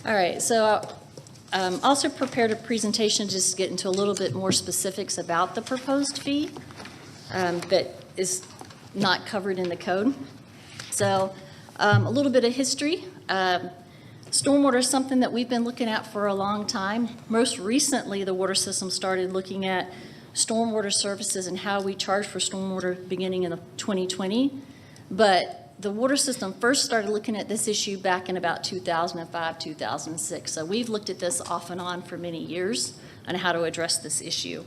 All right, so also prepared a presentation just to get into a little bit more specifics about the proposed fee that is not covered in the code. So a little bit of history. Stormwater is something that we've been looking at for a long time. Most recently, the water system started looking at stormwater services and how we charge for stormwater beginning in 2020. But the water system first started looking at this issue back in about 2005, 2006. So we've looked at this off and on for many years on how to address this issue.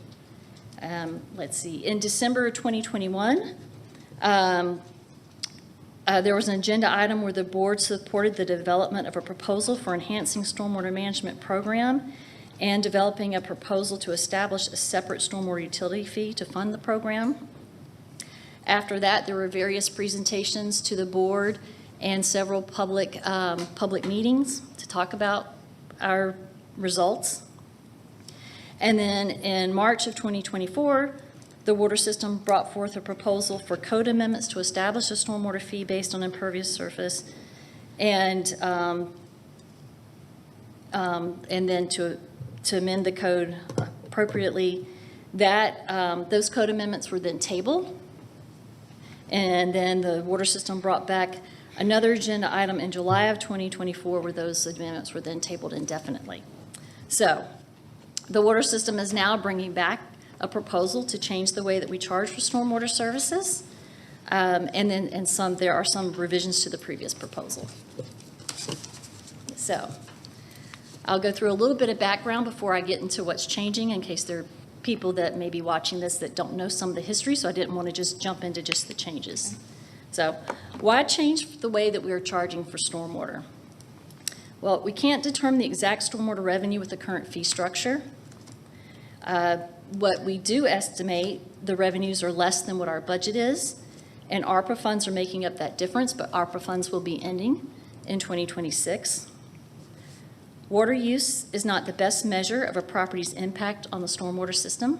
Let's see, in December 2021, there was an agenda item where the board supported the development of a proposal for enhancing stormwater management program and developing a proposal to establish a separate stormwater utility fee to fund the program. After that, there were various presentations to the board and several public meetings to talk about our results. And then in March of 2024, the water system brought forth a proposal for code amendments to establish a stormwater fee based on impervious surface, and then to amend the code appropriately. That those code amendments were then tabled. And then the water system brought back another agenda item in July of 2024 where those amendments were then tabled indefinitely. So the water system is now bringing back a proposal to change the way that we charge for stormwater services. There are some revisions to the previous proposal. So I'll go through a little bit of background before I get into what's changing in case there are people that may be watching this that don't know some of the history, so I didn't want to just jump into just the changes. So why change the way that we are charging for stormwater? Well, we can't determine the exact stormwater revenue with the current fee structure. What we do estimate, the revenues are less than what our budget is, and ARPA funds are making up that difference, but ARPA funds will be ending in 2026. Water use is not the best measure of a property's impact on the stormwater system.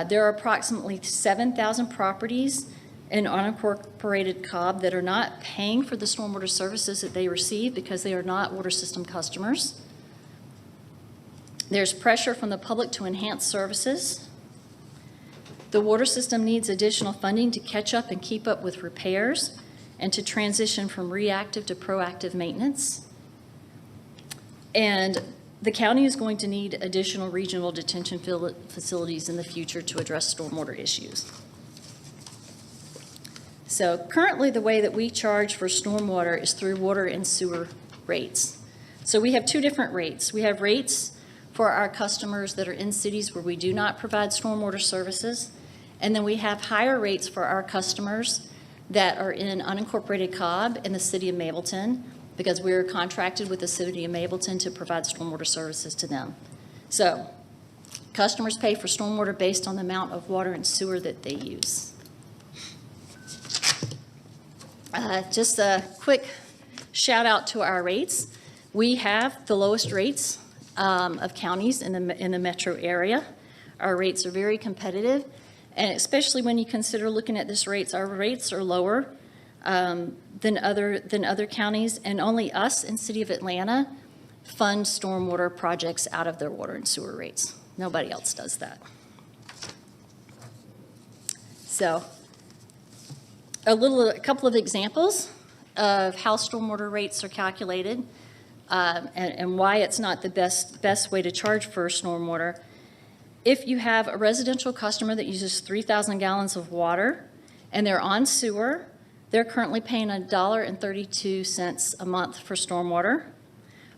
There are approximately 7,000 properties in unincorporated Cobb that are not paying for the stormwater services that they receive because they are not water system customers. There's pressure from the public to enhance services. The water system needs additional funding to catch up and keep up with repairs and to transition from reactive to proactive maintenance. And the county is going to need additional regional detention facilities in the future to address stormwater issues. So currently the way that we charge for stormwater is through water and sewer rates. So we have two different rates. We have rates for our customers that are in cities where we do not provide stormwater services. And then we have higher rates for our customers that are in unincorporated Cobb in the city of Mableton, because we're contracted with the city of Mableton to provide stormwater services to them. So customers pay for stormwater based on the amount of water and sewer that they use. Just a quick shout out to our rates. We have the lowest rates of counties in the metro area. Our rates are very competitive, and especially when you consider looking at this rates, our rates are lower than other counties, and only us in City of Atlanta fund stormwater projects out of their water and sewer rates. Nobody else does that. So a couple of examples of how stormwater rates are calculated and why it's not the best way to charge for stormwater. If you have a residential customer that uses 3,000 gallons of water and they're on sewer, they're currently paying $1.32 a month for stormwater.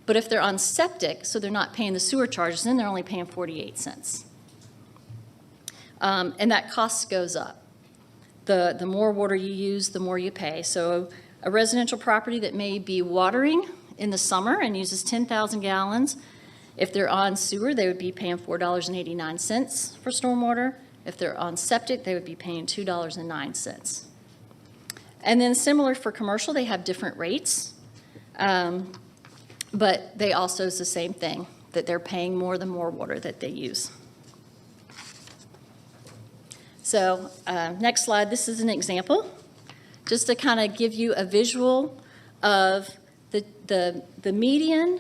But if they're on septic, so they're not paying the sewer charges, then they're only paying 48 cents. And that cost goes up. The more water you use, the more you pay. So a residential property that may be watering in the summer and uses 10,000 gallons, if they're on sewer, they would be paying $4.89 for stormwater. If they're on septic, they would be paying $2.09. And then similar for commercial, they have different rates, but they also is the same thing, that they're paying more the more water that they use. So next slide, this is an example, just to kind of give you a visual of the the median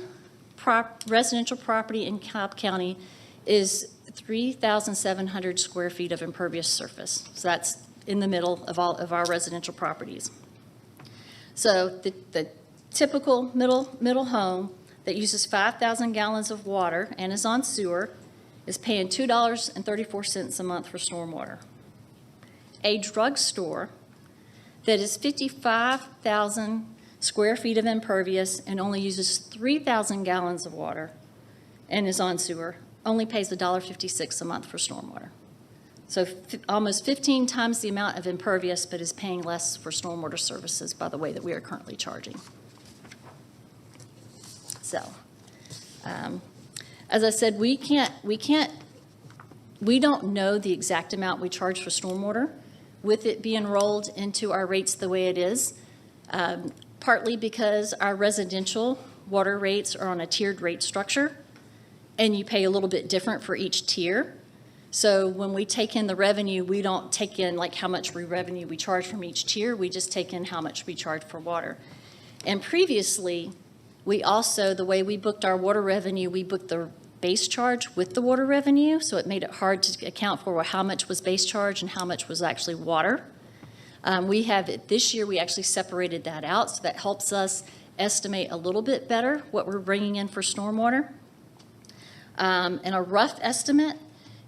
residential property in Cobb County is 3,700 square feet of impervious surface. So that's in the middle of all of our residential properties. So the typical middle home that uses 5,000 gallons of water and is on sewer is paying $2.34 a month for stormwater. A drugstore that is 55,000 square feet of impervious and only uses 3,000 gallons of water and is on sewer only pays $1.56 a month for stormwater. So almost 15 times the amount of impervious, but is paying less for stormwater services by the way that we are currently charging. So, as I said, we don't know the exact amount we charge for stormwater with it being rolled into our rates the way it is, partly because our residential water rates are on a tiered rate structure, and you pay a little bit different for each tier. So when we take in the revenue, we don't take in like how much revenue we charge from each tier, we just take in how much we charge for water. And previously, we also, the way we booked our water revenue, we booked the base charge with the water revenue, so it made it hard to account for how much was base charge and how much was actually water. We have it this year, we actually separated that out, so that helps us estimate a little bit better what we're bringing in for stormwater. And a rough estimate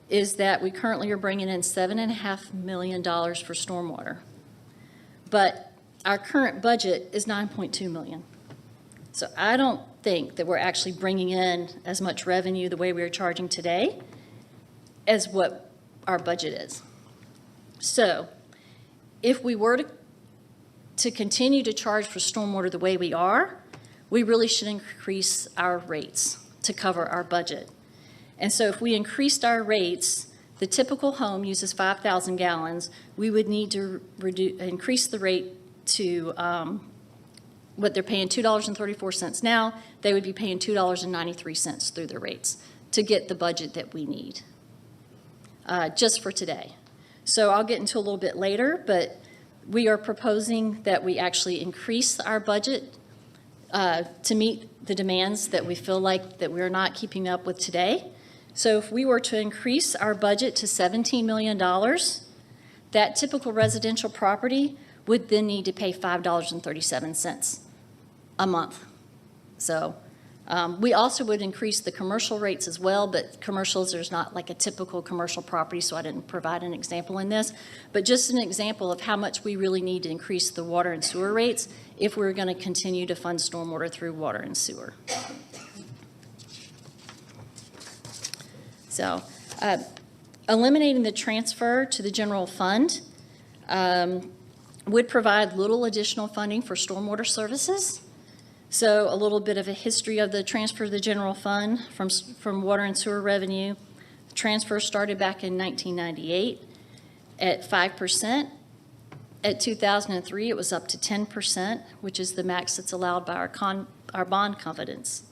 is that we currently are bringing in $7.5 million for stormwater. But our current budget is $9.2 million. So I don't think that we're actually bringing in as much revenue the way we are charging today as what our budget is. So if we were to continue to charge for stormwater the way we are, we really should increase our rates to cover our budget. And so if we increased our rates, the typical home uses 5,000 gallons, we would need to increase the rate to what they're paying $2.34 now, they would be paying $2.93 through their rates to get the budget that we need, just for today. So I'll get into a little bit later, but we are proposing that we actually increase our budget to meet the demands that we feel like that we're not keeping up with today. So if we were to increase our budget to $17 million, that typical residential property would then need to pay $5.37 a month. So we also would increase the commercial rates as well, but commercials, there's not like a typical commercial property, so I didn't provide an example in this. But just an example of how much we really need to increase the water and sewer rates if we're going to continue to fund stormwater through water and sewer. So eliminating the transfer to the general fund would provide little additional funding for stormwater services. So a little bit of a history of the transfer to the general fund from water and sewer revenue. The transfer started back in 1998 at 5%. At 2003, it was up to 10%, which is the max that's allowed by our bond covenants.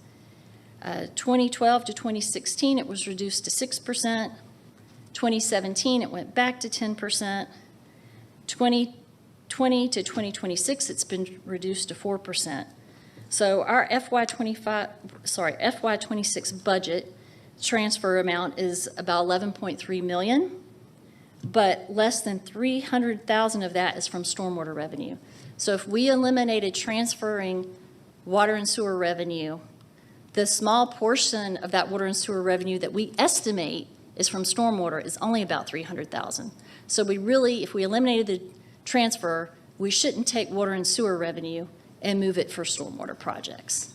2012 to 2016, it was reduced to 6%. 2017, it went back to 10%. 2020 to 2026, it's been reduced to 4%. So our FY26 budget transfer amount is about $11.3 million, but less than $300,000 of that is from stormwater revenue. So if we eliminated transferring water and sewer revenue, the small portion of that water and sewer revenue that we estimate is from stormwater is only about $300,000. So we really, if we eliminated the transfer, we shouldn't take water and sewer revenue and move it for stormwater projects.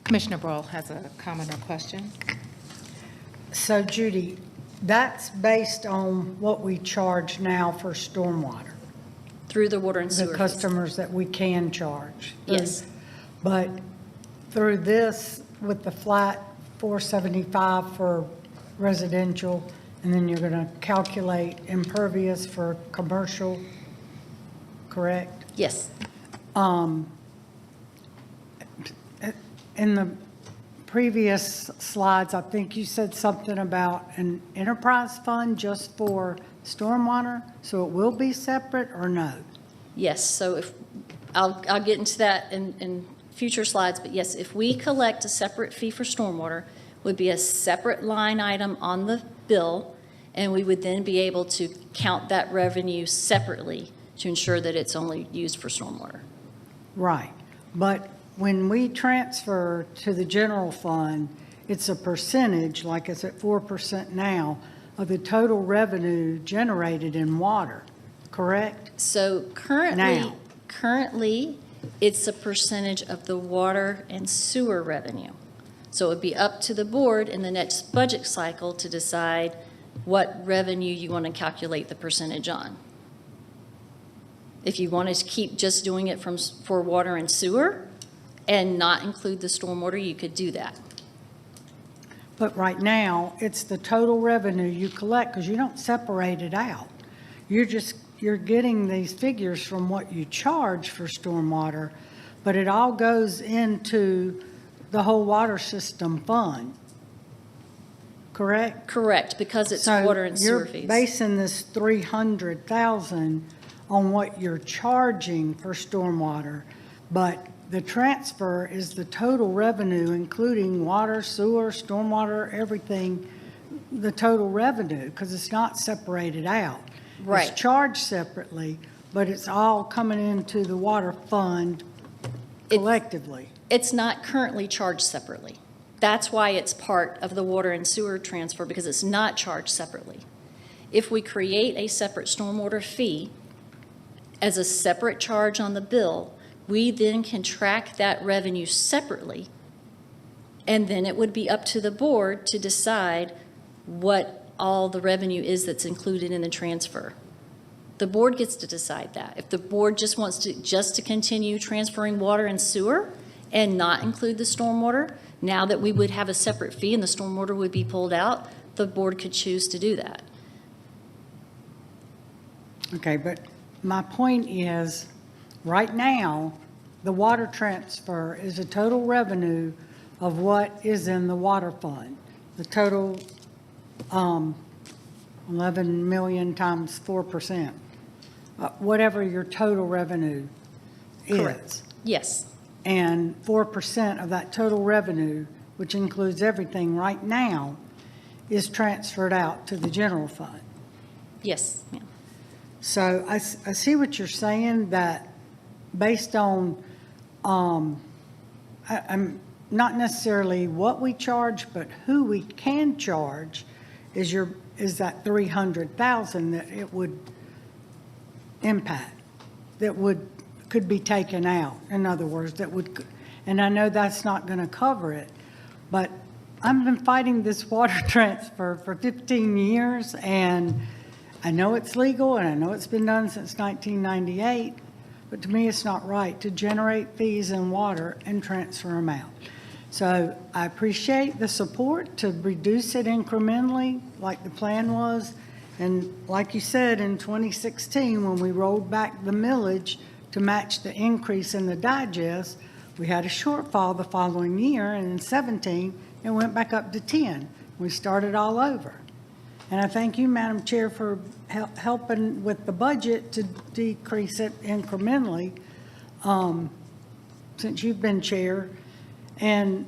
Commissioner Broll has a comment or question. So Judy, that's based on what we charge now for stormwater, Through the water and sewer. the customers that we can charge. Yes. But through this, with the flat $475 for residential, and then you're going to calculate impervious for commercial, correct? Yes. In the previous slides, I think you said something about an enterprise fund just for stormwater, so it will be separate or no? Yes. So if I'll get into that in future slides, but yes, if we collect a separate fee for stormwater, would be a separate line item on the bill, and we would then be able to count that revenue separately to ensure that it's only used for stormwater. Right. But when we transfer to the general fund, it's a percentage, like it's at 4% now, of the total revenue generated in water, correct? So Now. currently, it's a percentage of the water and sewer revenue. So it would be up to the board in the next budget cycle to decide what revenue you want to calculate the percentage on. If you wanted to keep just doing it for water and sewer and not include the stormwater, you could do that. But right now, it's the total revenue you collect, because you don't separate it out. You're getting these figures from what you charge for stormwater, but it all goes into the whole water system fund, correct? Correct, because it's So water and sewer you're fees. basing this 300,000 on what you're charging for stormwater, but the transfer is the total revenue, including water, sewer, stormwater, everything, the total revenue, because it's not separated out. Right. It's charged separately, but it's all coming into the water fund collectively. It's not currently charged separately. That's why it's part of the water and sewer transfer, because it's not charged separately. If we create a separate stormwater fee as a separate charge on the bill, we then can track that revenue separately, and then it would be up to the board to decide what all the revenue is that's included in the transfer. The board gets to decide that. If the board just wants to continue transferring water and sewer and not include the stormwater, now that we would have a separate fee and the stormwater would be pulled out, the board could choose to do that. Okay, but my point is, right now, the water transfer is a total revenue of what is in the water fund. The total 11 million times 4%, whatever your total revenue is. Yes, And 4% of that total revenue, which includes everything right now, is transferred out to the general fund. yes, ma'am. So I see what you're saying, that based on, I'm not necessarily what we charge, but who we can charge is that 300,000 that it would impact, that could be taken out. In other words, and I know that's not going to cover it, but I've been fighting this water transfer for 15 years, and I know it's legal, and I know it's been done since 1998, but to me, it's not right to generate fees in water and transfer them out. So I appreciate the support to reduce it incrementally, like the plan was. And like you said, in 2016, when we rolled back the millage to match the increase in the digest, we had a shortfall the following year, and in 17, it went back up to 10. We started all over. And I thank you, Madam Chair, for helping with the budget to decrease it incrementally since you've been chair. And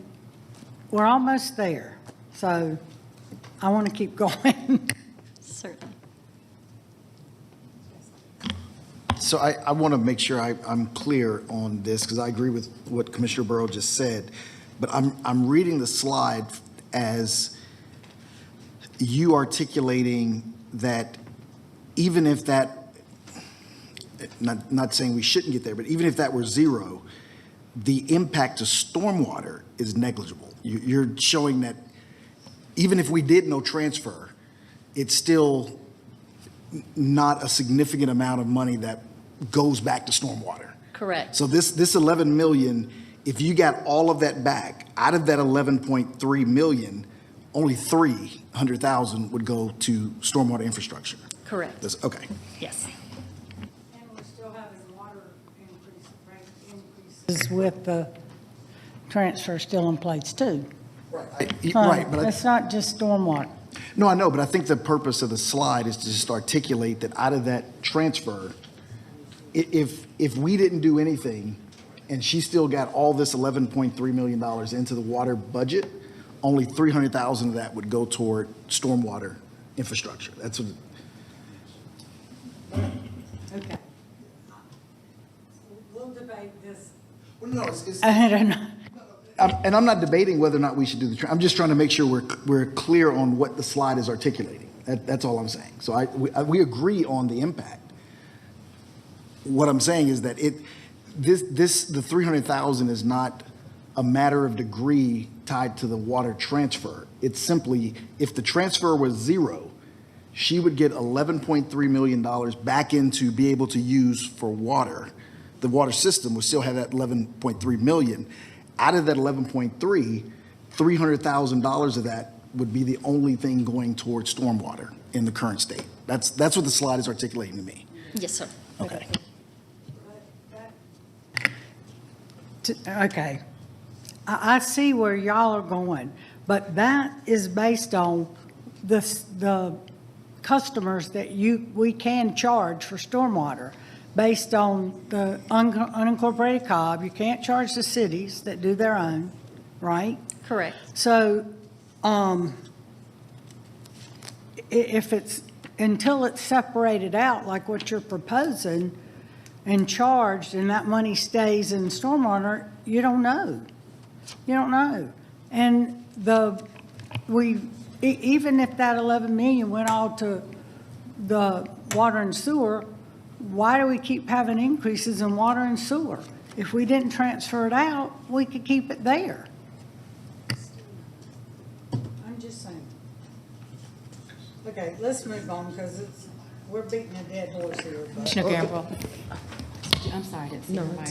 we're almost there. So I want to keep going. Certainly. So I want to make sure I'm clear on this, because I agree with what Commissioner Burrow just said, but I'm reading the slide as you articulating that even if that, not saying we shouldn't get there, but even if that were zero, the impact to stormwater is negligible. You're showing that even if we did no transfer, it's still not a significant amount of money that goes back to stormwater. Correct. So this 11 million, if you got all of that back, out of that 11.3 million, only 300,000 would go to stormwater infrastructure. Correct. Okay. Yes. And we're still having water increases with the transfer still in place too. Right, but It's not just stormwater. no, I know, but I think the purpose of the slide is to just articulate that out of that transfer, if we didn't do anything and she still got all this $11.3 million into the water budget, only 300,000 of that would go toward stormwater infrastructure. That's what. Okay. We'll debate this. Well, no, it's I don't know. and I'm not debating whether or not we should do the. I'm just trying to make sure we're clear on what the slide is articulating. That's all I'm saying. So we agree on the impact. What I'm saying is that the 300,000 is not a matter of degree tied to the water transfer. It's simply, if the transfer was zero, she would get $11.3 million back into be able to use for water. The water system would still have that $11.3 million. Out of that 11.3, $300,000 of that would be the only thing going towards stormwater in the current state. That's what the slide is articulating to me. Yes, sir. Okay. Okay. I see where y'all are going, but that is based on the customers that we can charge for stormwater. Based on the unincorporated Cobb, you can't charge the cities that do their own, right? Correct. So, if it's, until it's separated out like what you're proposing and charged and that money stays in stormwater, you don't know. You don't know. And even if that 11 million went all to the water and sewer, why do we keep having increases in water and sewer? If we didn't transfer it out, we could keep it there. I'm just saying. Okay, let's move on because we're beating a dead horse here. Commissioner Gamble. I'm sorry, I didn't see your mic.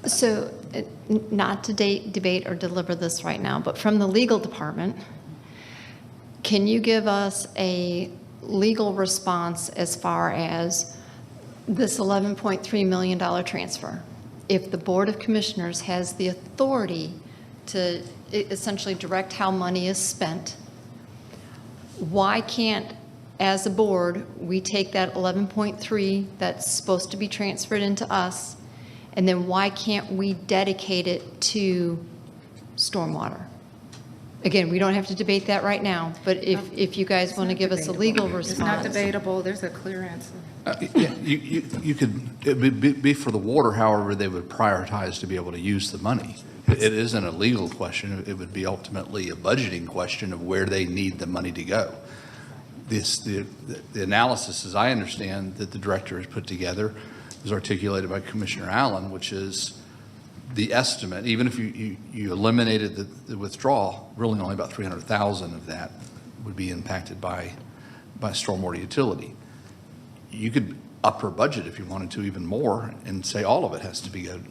So, not to debate or deliver this right now, but from the legal department, can you give us a legal response as far as this $11.3 million transfer? If the Board of Commissioners has the authority to essentially direct how money is spent, why can't, as a board, we take that 11.3 that's supposed to be transferred into us, and then why can't we dedicate it to stormwater? Again, we don't have to debate that right now, but if you guys want to give us a legal response. It's not debatable, there's a clear answer. Yeah, you could, it would be for the water, however, they would prioritize to be able to use the money. It isn't a legal question, it would be ultimately a budgeting question of where they need the money to go. The analysis, as I understand, that the director has put together is articulated by Commissioner Allen, which is the estimate, even if you eliminated the withdrawal, really only about 300,000 of that would be impacted by stormwater utility. You could up her budget if you wanted to even more and say all of it has to be good.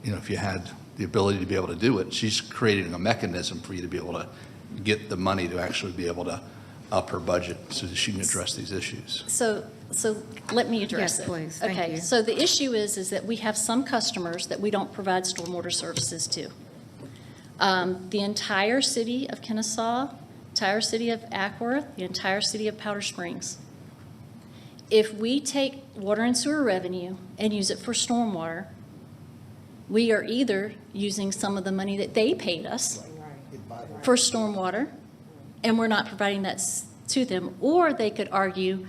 You know, if you had the ability to be able to do it, she's creating a mechanism for you to be able to get the money to actually be able to up her budget so that she can address these issues. So let me address it. Yes, please. Thank Okay, you. so the issue is that we have some customers that we don't provide stormwater services to. The entire city of Kennesaw, entire city of Ackworth, the entire city of Powder Springs. If we take water and sewer revenue and use it for stormwater, we are either using some of the money that they paid us for stormwater, and we're not providing that to them, or they could argue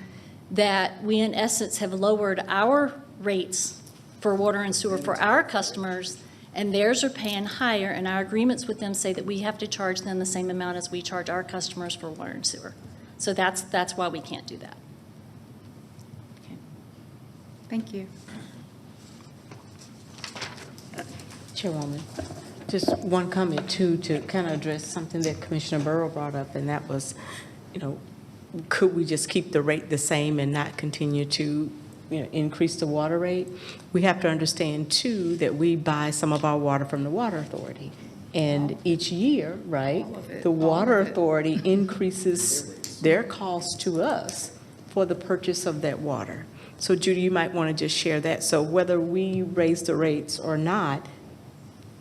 that we in essence have lowered our rates for water and sewer for our customers, and theirs are paying higher, and our agreements with them say that we have to charge them the same amount as we charge our customers for water and sewer. So that's why we can't do that. Okay. Thank you. Chairwoman, just one comment too, to kind of address something that Commissioner Burrow brought up, and that was, could we just keep the rate the same and not continue to, increase the water rate? We have to understand too that we buy some of our water from the Water Authority. And each year, right, the Water Authority increases their cost to us for the purchase of that water. So Judy, you might want to just share that. So whether we raise the rates or not,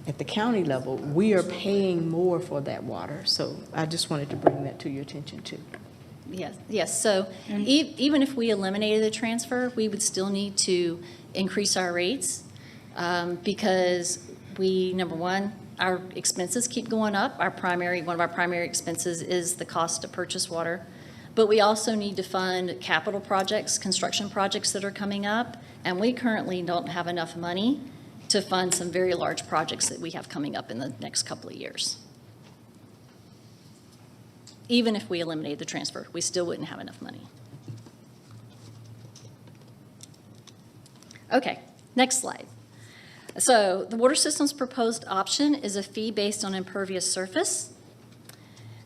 at the county level, we are paying more for that water. So I just wanted to bring that to your attention too. Yes. So even if we eliminated the transfer, we would still need to increase our rates because number one, our expenses keep going up. One of our primary expenses is the cost to purchase water. But we also need to fund capital projects, construction projects that are coming up, and we currently don't have enough money to fund some very large projects that we have coming up in the next couple of years. Even if we eliminated the transfer, we still wouldn't have enough money. Okay, next slide. So the water system's proposed option is a fee based on impervious surface.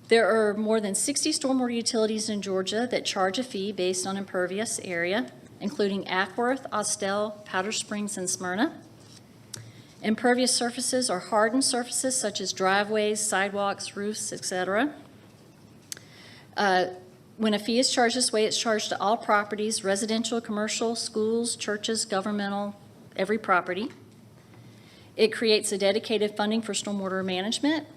There are more than 60 stormwater utilities in Georgia that charge a fee based on impervious area, including Ackworth, Austell, Powder Springs, and Smyrna. Impervious surfaces are hardened surfaces such as driveways, sidewalks, roofs, etc. When a fee is charged this way, it's charged to all properties, residential, commercial, schools, churches, governmental, every property. It creates a dedicated funding for stormwater management,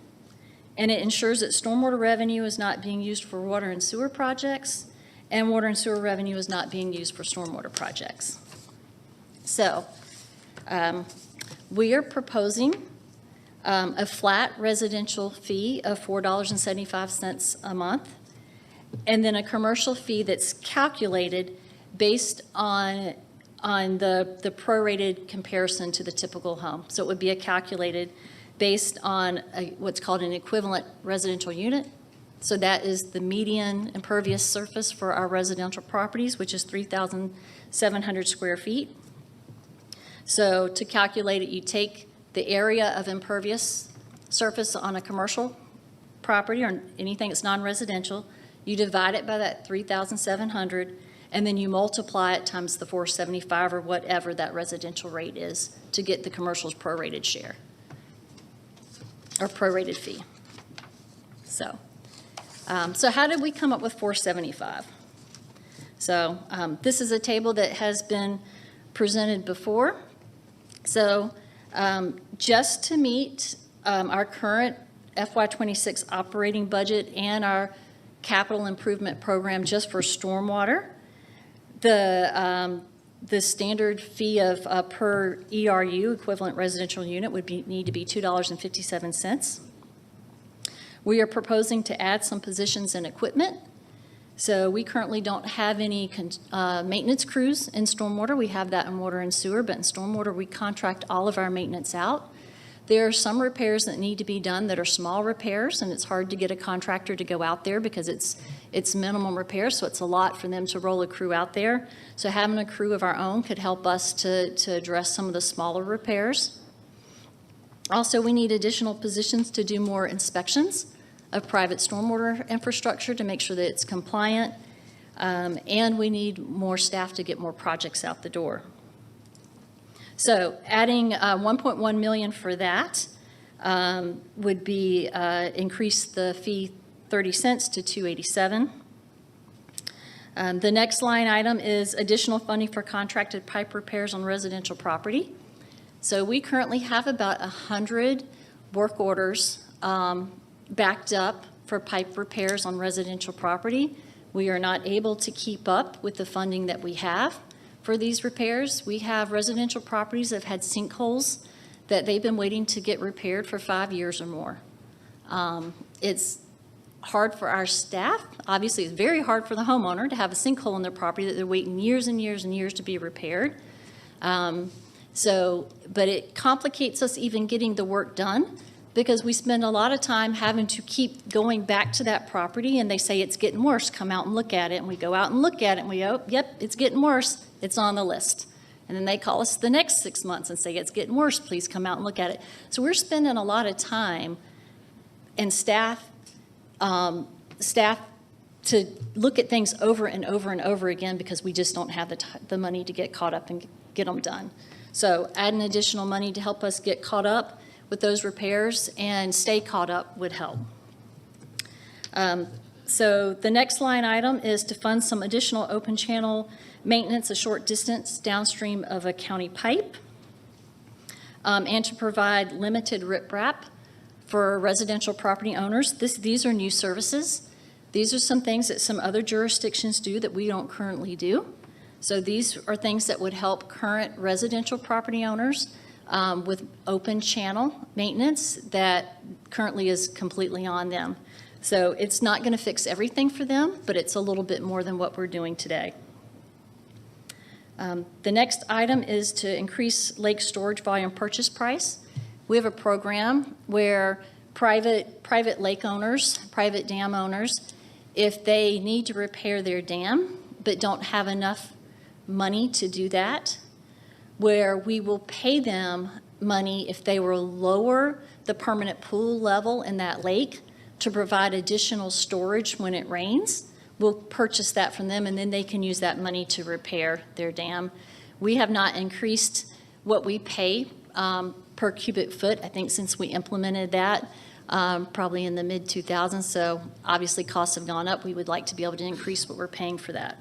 and it ensures that stormwater revenue is not being used for water and sewer projects, and water and sewer revenue is not being used for stormwater projects. So we are proposing a flat residential fee of $4.75 a month, and then a commercial fee that's calculated based on the prorated comparison to the typical home. So it would be calculated based on what's called an equivalent residential unit. So that is the median impervious surface for our residential properties, which is 3,700 square feet. So to calculate it, you take the area of impervious surface on a commercial property or anything that's non-residential, you divide it by that 3,700, and then you multiply it times the 475 or whatever that residential rate is to get the commercial's prorated share or prorated fee. So how did we come up with 475? So this is a table that has been presented before. So just to meet our current FY26 operating budget and our capital improvement program just for stormwater, the standard fee of per ERU, equivalent residential unit, would need to be $2.57. We are proposing to add some positions in equipment. So we currently don't have any maintenance crews in stormwater. We have that in water and sewer, but in stormwater we contract all of our maintenance out. There are some repairs that need to be done that are small repairs, and it's hard to get a contractor to go out there because it's minimum repair, so it's a lot for them to roll a crew out there. So having a crew of our own could help us to address some of the smaller repairs. Also, we need additional positions to do more inspections of private stormwater infrastructure to make sure that it's compliant, and we need more staff to get more projects out the door. So adding $1.1 million for that would be increase the fee 30 cents to $2.87. The next line item is additional funding for contracted pipe repairs on residential property. So we currently have about 100 work orders backed up for pipe repairs on residential property. We are not able to keep up with the funding that we have for these repairs. We have residential properties that have had sinkholes that they've been waiting to get repaired for 5 years or more. It's hard for our staff. Obviously, it's very hard for the homeowner to have a sinkhole in their property that they're waiting years and years and years to be repaired. But it complicates us even getting the work done because we spend a lot of time having to keep going back to that property, and they say it's getting worse, come out and look at it, and we go out and look at it, and we go, yep, it's getting worse, it's on the list. And then they call us the next 6 months and say, it's getting worse, please come out and look at it. So we're spending a lot of time and staff to look at things over and over and over again because we just don't have the money to get caught up and get them done. So adding additional money to help us get caught up with those repairs and stay caught up would help. So the next line item is to fund some additional open channel maintenance a short distance downstream of a county pipe, and to provide limited riprap for residential property owners. These are new services. These are some things that some other jurisdictions do that we don't currently do. So these are things that would help current residential property owners with open channel maintenance that currently is completely on them. So it's not going to fix everything for them, but it's a little bit more than what we're doing today. The next item is to increase lake storage volume purchase price. We have a program where private lake owners, private dam owners, if they need to repair their dam but don't have enough money to do that, where we will pay them money if they will lower the permanent pool level in that lake to provide additional storage when it rains. We'll purchase that from them, and then they can use that money to repair their dam. We have not increased what we pay per cubic foot, I think, since we implemented that, probably in the mid-2000s. So obviously costs have gone up. We would like to be able to increase what we're paying for that.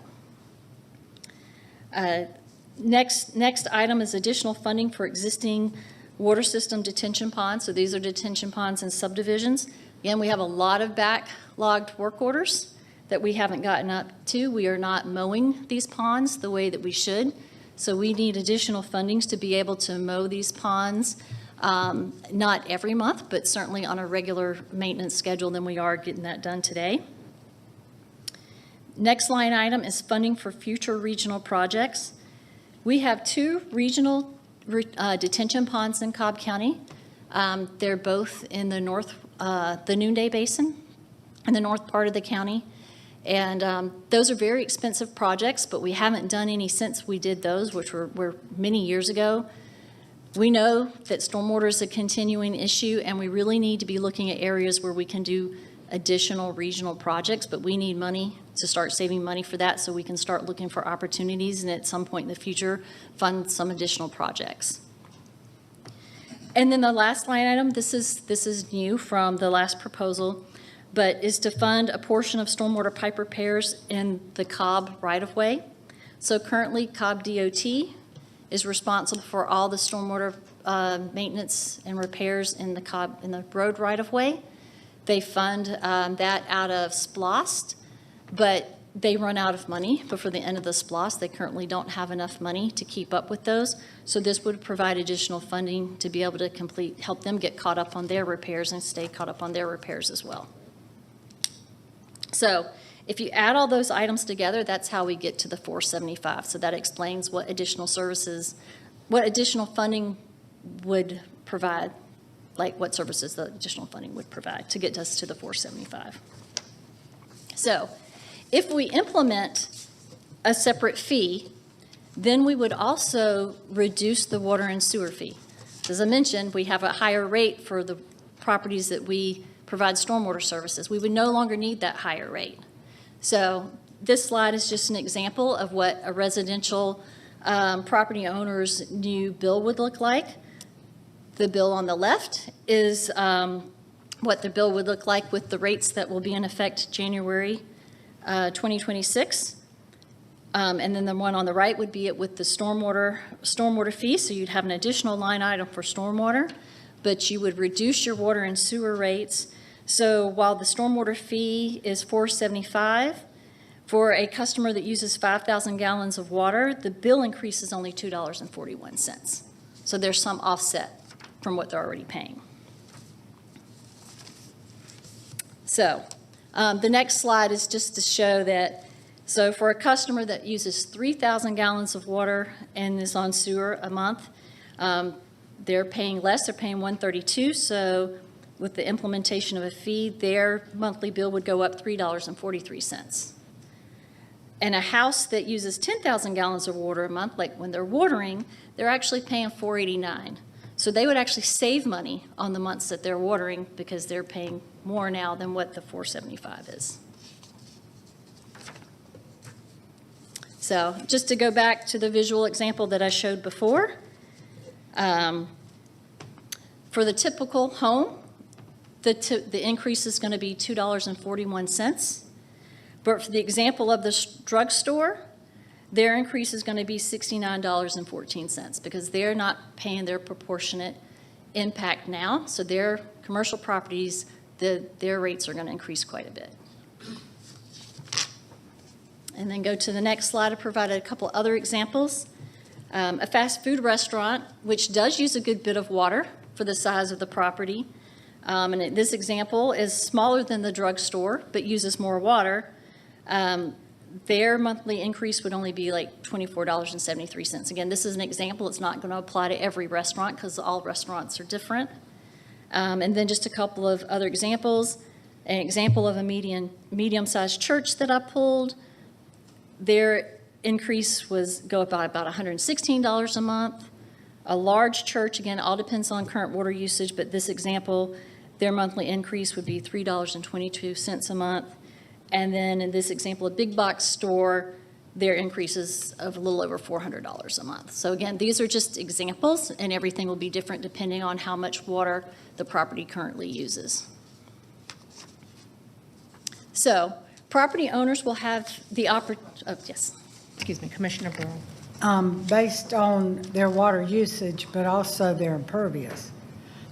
Next item is additional funding for existing water system detention ponds. So these are detention ponds in subdivisions. Again, we have a lot of backlogged work orders that we haven't gotten up to. We are not mowing these ponds the way that we should. So we need additional fundings to be able to mow these ponds, not every month, but certainly on a regular maintenance schedule than we are getting that done today. Next line item is funding for future regional projects. We have 2 regional detention ponds in Cobb County. They're both in the the Noonday Basin in the north part of the county. And those are very expensive projects, but we haven't done any since we did those, which were many years ago. We know that stormwater is a continuing issue, and we really need to be looking at areas where we can do additional regional projects, but we need money to start saving money for that so we can start looking for opportunities and at some point in the future fund some additional projects. And then the last line item, this is new from the last proposal, but is to fund a portion of stormwater pipe repairs in the Cobb right-of-way. So currently Cobb DOT is responsible for all the stormwater maintenance and repairs in the road right-of-way. They fund that out of SPLOST, but they run out of money before the end of the SPLOST. They currently don't have enough money to keep up with those. So this would provide additional funding to be able to help them get caught up on their repairs and stay caught up on their repairs as well. So if you add all those items together, that's how we get to the 475. So that explains what additional services, what additional funding would provide, like what services the additional funding would provide to get us to the 475. So if we implement a separate fee, then we would also reduce the water and sewer fee. As I mentioned, we have a higher rate for the properties that we provide stormwater services. We would no longer need that higher rate. So this slide is just an example of what a residential property owner's new bill would look like. The bill on the left is what the bill would look like with the rates that will be in effect January 2026. And then the one on the right would be it with the stormwater fee. So you'd have an additional line item for stormwater, but you would reduce your water and sewer rates. So while the stormwater fee is $475, for a customer that uses 5,000 gallons of water, the bill increase is only $2.41. So there's some offset from what they're already paying. So the next slide is just to show that, so for a customer that uses 3,000 gallons of water and is on sewer a month, they're paying less, they're paying $132. So with the implementation of a fee, their monthly bill would go up $3.43. And a house that uses 10,000 gallons of water a month, like when they're watering, they're actually paying $4.89. So they would actually save money on the months that they're watering because they're paying more now than what the $475 is. So just to go back to the visual example that I showed before, for the typical home, the increase is going to be $2.41. But for the example of the drugstore, their increase is going to be $69.14 because they're not paying their proportionate impact now. So their commercial properties, their rates are going to increase quite a bit. And then go to the next slide. I provided a couple other examples. A fast food restaurant, which does use a good bit of water for the size of the property. And this example is smaller than the drugstore, but uses more water. Their monthly increase would only be like $24.73. Again, this is an example. It's not going to apply to every restaurant because all restaurants are different. And then just a couple of other examples. An example of a medium-sized church that I pulled. Their increase was go up by about $116 a month. A large church, again, all depends on current water usage, but this example, their monthly increase would be $3.22 a month. And then in this example, a big box store, their increases of a little over $400 a month. So again, these are just examples, and everything will be different depending on how much water the property currently uses. So property owners will have the yes. Excuse me, Commissioner Burrow. Based on their water usage, but also their impervious.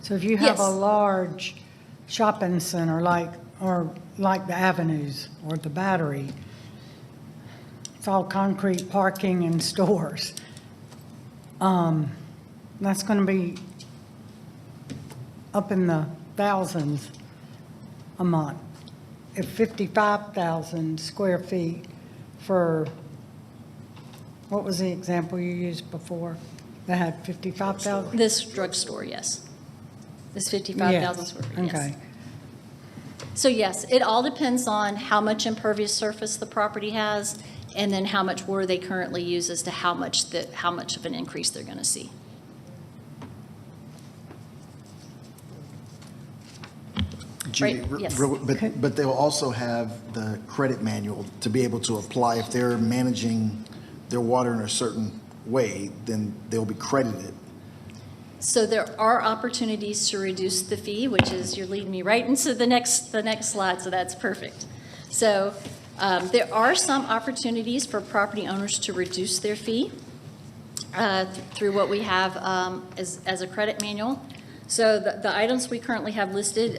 So if you have a Yes. large shopping center like the Avenues or the Battery, it's all concrete parking and stores. That's going to be up in the thousands a month. If 55,000 square feet for, what was the example you used before? That had 55,000? This drugstore, yes. This 55,000 Yes. square feet, yes. Okay. So yes, it all depends on how much impervious surface the property has, and then how much water they currently use as to how much of an increase they're going to see. Judy, Right, yes. but they'll also have the credit manual to be able to apply. If they're managing their water in a certain way, then they'll be credited. So there are opportunities to reduce the fee, which is, you're leading me right into the next slide, so that's perfect. So there are some opportunities for property owners to reduce their fee through what we have as a credit manual. So the items we currently have listed,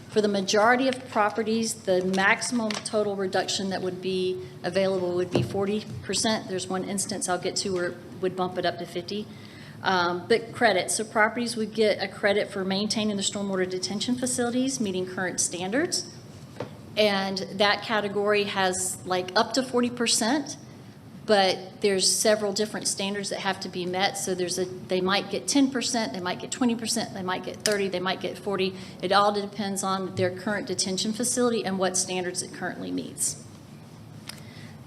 for the majority of properties, the maximum total reduction that would be available would be 40%. There's one instance I'll get to where it would bump it up to 50%. But credit, so properties would get a credit for maintaining the stormwater detention facilities, meeting current standards. And that category has like up to 40%, but there's several different standards that have to be met. So they might get 10%, they might get 20%, they might get 30%, they might get 40%. It all depends on their current detention facility and what standards it currently meets.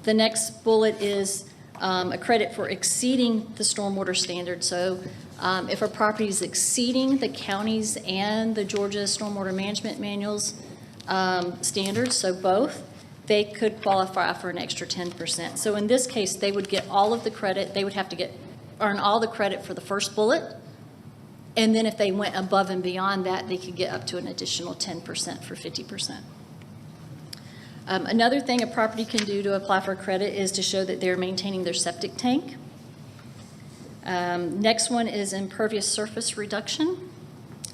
The next bullet is a credit for exceeding the stormwater standard. So if a property is exceeding the county's and the Georgia Stormwater Management Manual's standards, so both, they could qualify for an extra 10%. So in this case, they would get all of the credit. They would have to earn all the credit for the first bullet. And then if they went above and beyond that, they could get up to an additional 10% for 50%. Another thing a property can do to apply for credit is to show that they're maintaining their septic tank. Next one is impervious surface reduction.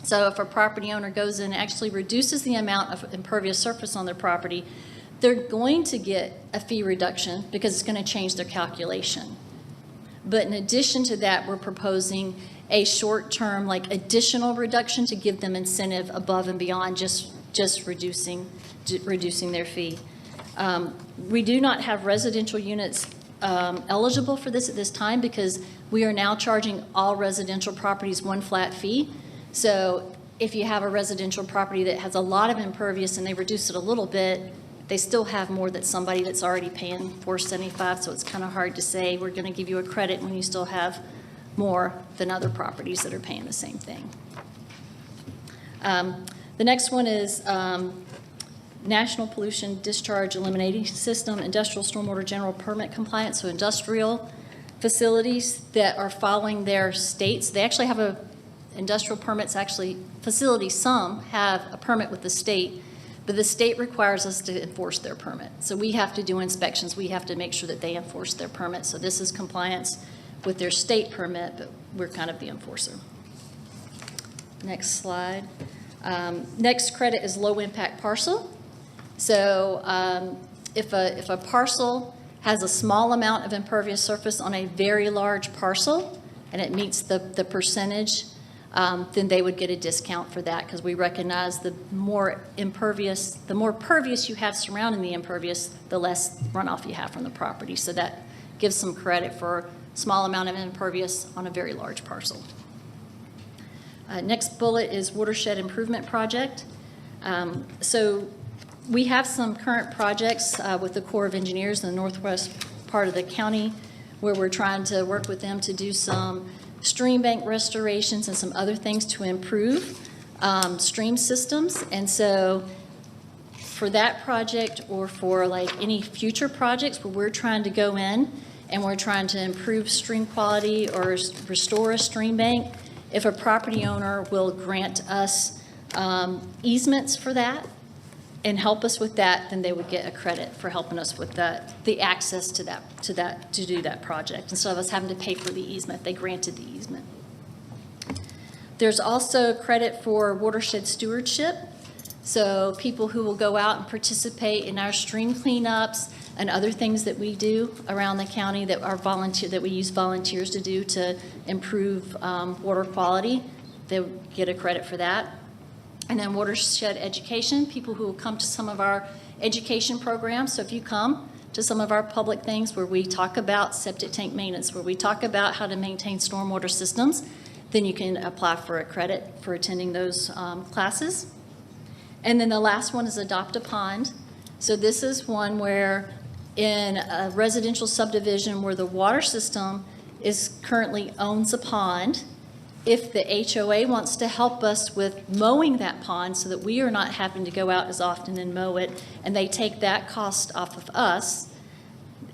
So if a property owner goes in and actually reduces the amount of impervious surface on their property, they're going to get a fee reduction because it's going to change their calculation. But in addition to that, we're proposing a short-term, like additional reduction to give them incentive above and beyond just reducing their fee. We do not have residential units eligible for this at this time because we are now charging all residential properties one flat fee. So if you have a residential property that has a lot of impervious and they reduce it a little bit, they still have more than somebody that's already paying $475. So it's kind of hard to say we're going to give you a credit when you still have more than other properties that are paying the same thing. The next one is National Pollution Discharge Eliminating System, Industrial Stormwater General Permit Compliance. So industrial facilities that are following their states, they actually have industrial permits, actually facilities, some have a permit with the state, but the state requires us to enforce their permit. So we have to do inspections. We have to make sure that they enforce their permit. So this is compliance with their state permit, but we're kind of the enforcer. Next slide. Next credit is low impact parcel. So if a parcel has a small amount of impervious surface on a very large parcel, and it meets the percentage, then they would get a discount for that, because we recognize the more pervious you have surrounding the impervious, the less runoff you have from the property. So that gives some credit for a small amount of impervious on a very large parcel. Next bullet is watershed improvement project. So we have some current projects with the Corps of Engineers in the northwest part of the county where we're trying to work with them to do some stream bank restorations and some other things to improve stream systems. And so for that project, or for like any future projects where we're trying to go in and we're trying to improve stream quality or restore a stream bank, if a property owner will grant us easements for that and help us with that, then they would get a credit for helping us with the access to do that project. Instead of us having to pay for the easement, they granted the easement. There's also credit for watershed stewardship. So people who will go out and participate in our stream cleanups and other things that we do around the county that we use volunteers to do to improve water quality, they get a credit for that. And then watershed education, people who will come to some of our education programs. So if you come to some of our public things where we talk about septic tank maintenance, where we talk about how to maintain stormwater systems, then you can apply for a credit for attending those classes. And then the last one is adopt a pond. So this is one where in a residential subdivision where the water system currently owns a pond, if the HOA wants to help us with mowing that pond so that we are not having to go out as often and mow it, and they take that cost off of us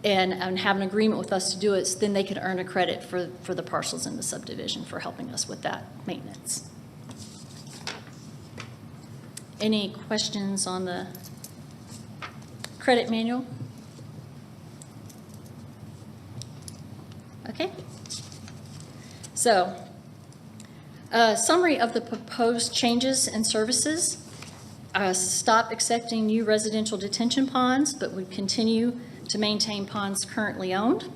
and have an agreement with us to do it, then they can earn a credit for the parcels in the subdivision for helping us with that maintenance. Any questions on the credit manual? Okay. So, a summary of the proposed changes and services. Stop accepting new residential detention ponds, but would continue to maintain ponds currently owned.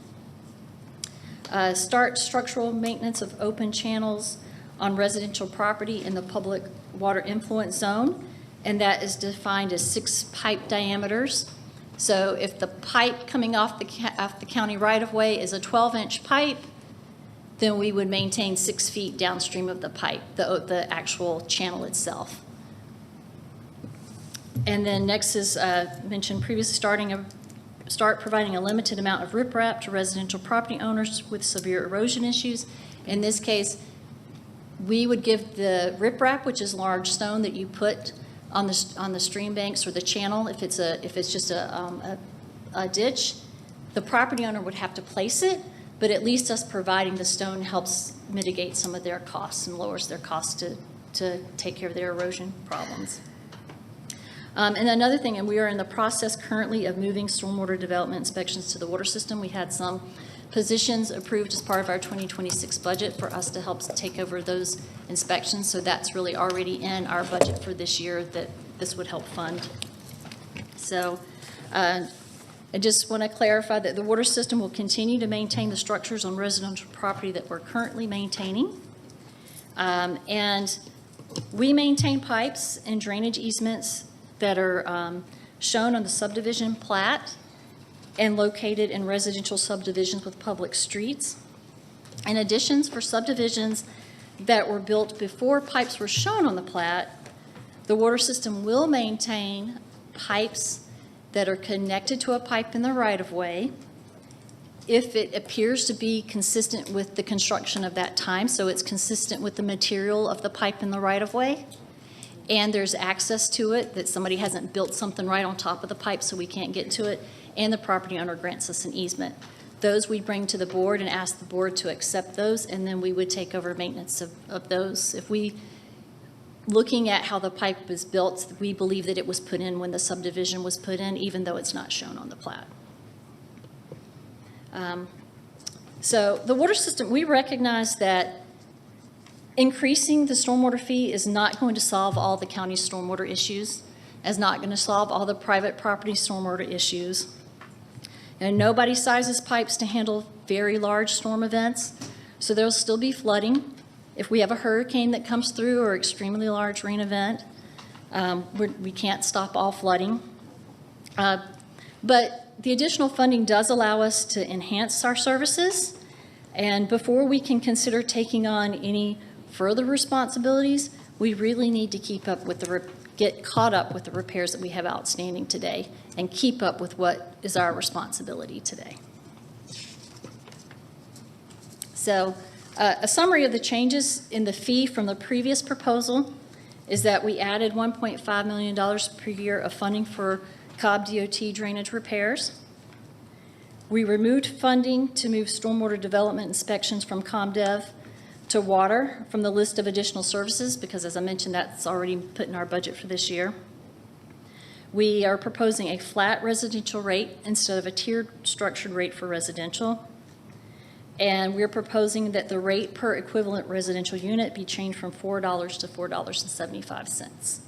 Start structural maintenance of open channels on residential property in the public water influence zone, and that is defined as 6 pipe diameters. So if the pipe coming off the county right-of-way is a 12-inch pipe, then we would maintain 6 feet downstream of the pipe, the actual channel itself. And then next is mentioned previously, start providing a limited amount of riprap to residential property owners with severe erosion issues. In this case, we would give the riprap, which is large stone that you put on the stream banks or the channel. If it's just a ditch, the property owner would have to place it, but at least us providing the stone helps mitigate some of their costs and lowers their costs to take care of their erosion problems. And another thing, and we are in the process currently of moving stormwater development inspections to the water system. We had some positions approved as part of our 2026 budget for us to help take over those inspections. So that's really already in our budget for this year that this would help fund. So I just want to clarify that the water system will continue to maintain the structures on residential property that we're currently maintaining. And we maintain pipes and drainage easements that are shown on the subdivision plat and located in residential subdivisions with public streets. In addition, for subdivisions that were built before pipes were shown on the plat, the water system will maintain pipes that are connected to a pipe in the right-of-way if it appears to be consistent with the construction of that time, so it's consistent with the material of the pipe in the right-of-way, and there's access to it, that somebody hasn't built something right on top of the pipe so we can't get to it, and the property owner grants us an easement. Those we bring to the board and ask the board to accept those, and then we would take over maintenance of those. If we, looking at how the pipe was built, we believe that it was put in when the subdivision was put in, even though it's not shown on the plat. So the water system, we recognize that increasing the stormwater fee is not going to solve all the county's stormwater issues, is not going to solve all the private property stormwater issues. And nobody sizes pipes to handle very large storm events, so there'll still be flooding. If we have a hurricane that comes through or extremely large rain event, we can't stop all flooding. But the additional funding does allow us to enhance our services. And before we can consider taking on any further responsibilities, we really need to get caught up with the repairs that we have outstanding today and keep up with what is our responsibility today. So a summary of the changes in the fee from the previous proposal is that we added $1.5 million per year of funding for Cobb DOT drainage repairs. We removed funding to move stormwater development inspections from ComDev to water from the list of additional services because, as I mentioned, that's already put in our budget for this year. We are proposing a flat residential rate instead of a tiered structured rate for residential. And we're proposing that the rate per equivalent residential unit be changed from $4 to $4.75.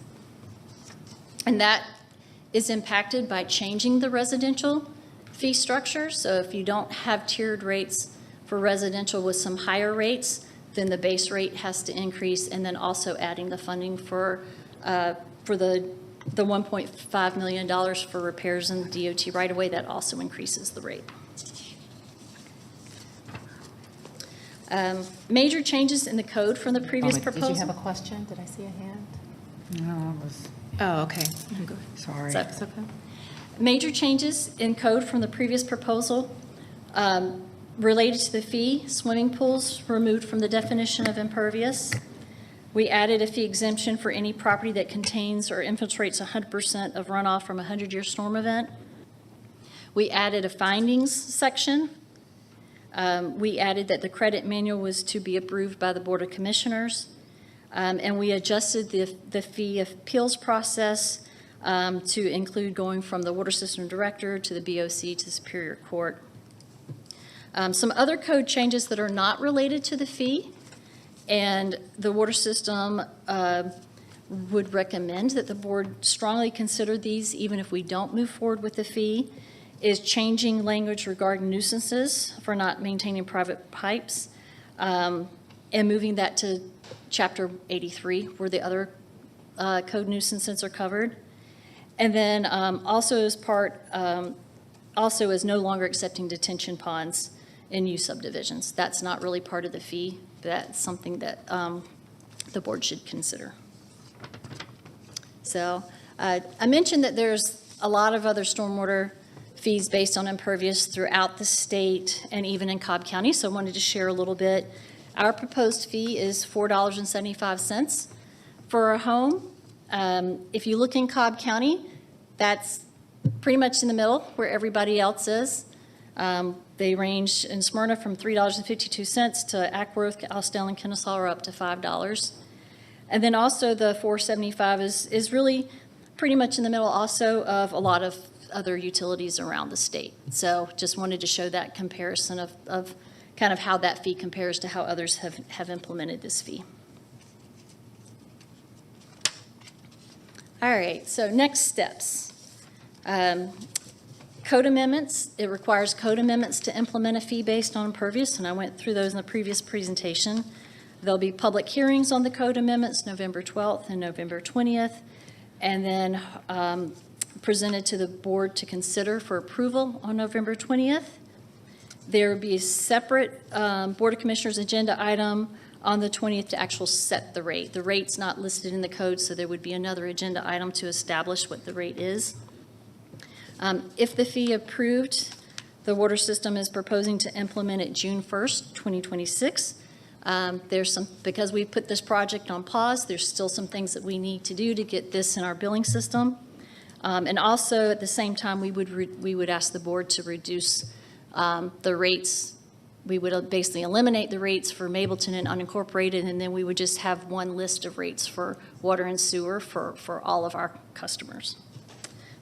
And that is impacted by changing the residential fee structure. So if you don't have tiered rates for residential with some higher rates, then the base rate has to increase, and then also adding the funding for the $1.5 million for repairs in DOT right away, that also increases the rate. Major changes in the code from the previous proposal. Did you have a question? Did I see a hand? No, I was, Oh, okay. sorry. So- Major changes in code from the previous proposal related to the fee. Swimming pools removed from the definition of impervious. We added a fee exemption for any property that contains or infiltrates 100% of runoff from a 100-year storm event. We added a findings section. We added that the credit manual was to be approved by the Board of Commissioners. And we adjusted the fee appeals process to include going from the Water System Director to the BOC to Superior Court. Some other code changes that are not related to the fee, and the Water System would recommend that the board strongly consider these even if we don't move forward with the fee, is changing language regarding nuisances for not maintaining private pipes, and moving that to Chapter 83, where the other code nuisances are covered. And then also is no longer accepting detention ponds in new subdivisions. That's not really part of the fee. That's something that the board should consider. So I mentioned that there's a lot of other stormwater fees based on impervious throughout the state and even in Cobb County, so I wanted to share a little bit. Our proposed fee is $4.75 for a home. If you look in Cobb County, that's pretty much in the middle where everybody else is. They range in Smyrna from $3.52 to Ackworth, Austell, and Kennesaw are up to $5. And then also the $4.75 is really pretty much in the middle also of a lot of other utilities around the state. So just wanted to show that comparison of kind of how that fee compares to how others have implemented this fee. All right, so next steps. Code amendments. It requires code amendments to implement a fee based on impervious, and I went through those in the previous presentation. There'll be public hearings on the code amendments November 12th and November 20th, and then presented to the board to consider for approval on November 20th. There will be a separate Board of Commissioners agenda item on the 20th to actually set the rate. The rate's not listed in the code, so there would be another agenda item to establish what the rate is. If the fee approved, the water system is proposing to implement it June 1st, 2026. Because we put this project on pause, there's still some things that we need to do to get this in our billing system. And also, at the same time, we would ask the board to reduce the rates. We would basically eliminate the rates for Mableton and unincorporated, and then we would just have one list of rates for water and sewer for all of our customers.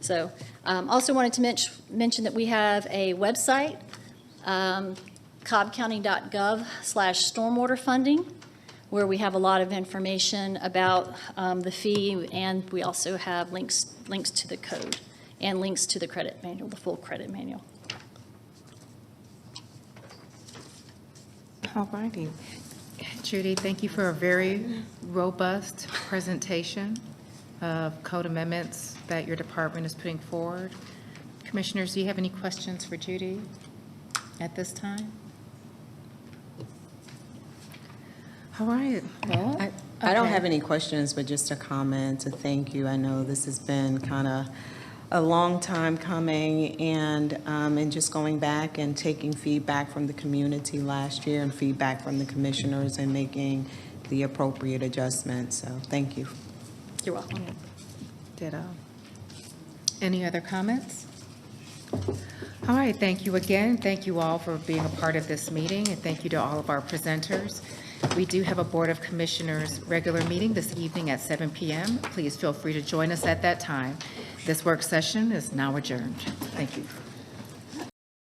So also wanted to mention that we have a website, cobbcounty.gov/stormwater funding, where we have a lot of information about the fee, and we also have links to the code and links to the credit manual, the full credit manual. All righty. Judy, thank you for a very robust presentation of code amendments that your department is putting forward. Commissioners, do you have any questions for Judy at this time? All right, well. I don't okay. have any questions, but just a comment to thank you. I know this has been kind of a long time coming, and just going back and taking feedback from the community last year and feedback from the commissioners and making the appropriate adjustments. So thank you. You're welcome. Ditto. Any other comments? All right, thank you again. Thank you all for being a part of this meeting, and thank you to all of our presenters. We do have a Board of Commissioners regular meeting this evening at 7 p.m. Please feel free to join us at that time. This work session is now adjourned. Thank you.